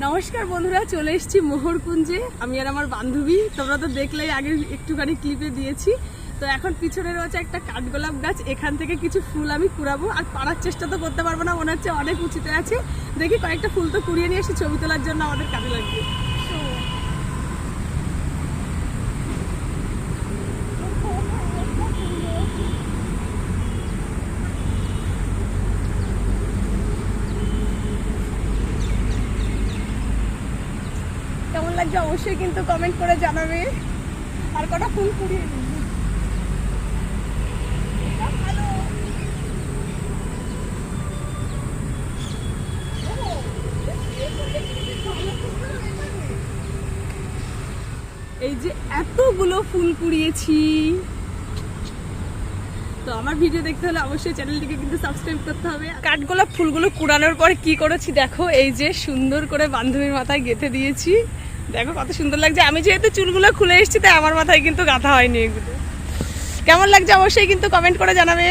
নমস্কার বন্ধুরা, চলে এসেছি মোহরকুঞ্জে আমি আর আমার বান্ধবী। তোমরা তো দেখলেই আগে একটুখানি ক্লিপে দিয়েছি। তো এখন পিছনে রয়েছে একটা কাঠগোলাপ গাছ, এখান থেকে কিছু ফুল আমি কুড়াবো। আর পাড়ার চেষ্টা তো করতে পারবো না, মনে হচ্ছে অনেক উঁচুতে আছে। দেখি কয়েকটা ফুল তো কুড়িয়ে নিয়ে এসে ছবি তোলার জন্য আমাদের কাজে লাগবে। কেমন লাগছে অবশ্যই কিন্তু কমেন্ট করে জানাবে। আর কটা ফুল কুড়িয়ে নিই। এই যে এতগুলো ফুল কুড়িয়েছি। তো আমার ভিডিও দেখতে হলে অবশ্যই চ্যানেলটিকে কিন্তু সাবস্ক্রাইব করতে হবে। কাঠগোলাপ ফুলগুলো কুড়ানোর পর কি করেছি দেখো, এই যে সুন্দর করে বান্ধবীর মাথায় গেঁথে দিয়েছি। দেখো কত সুন্দর লাগছে। আমি যেহেতু চুলগুলো খুলে এসেছি তাই আমার মাথায় কিন্তু গাঁথা হয়নি এগুলো। কেমন লাগছে অবশ্যই কিন্তু কমেন্ট করে জানাবে।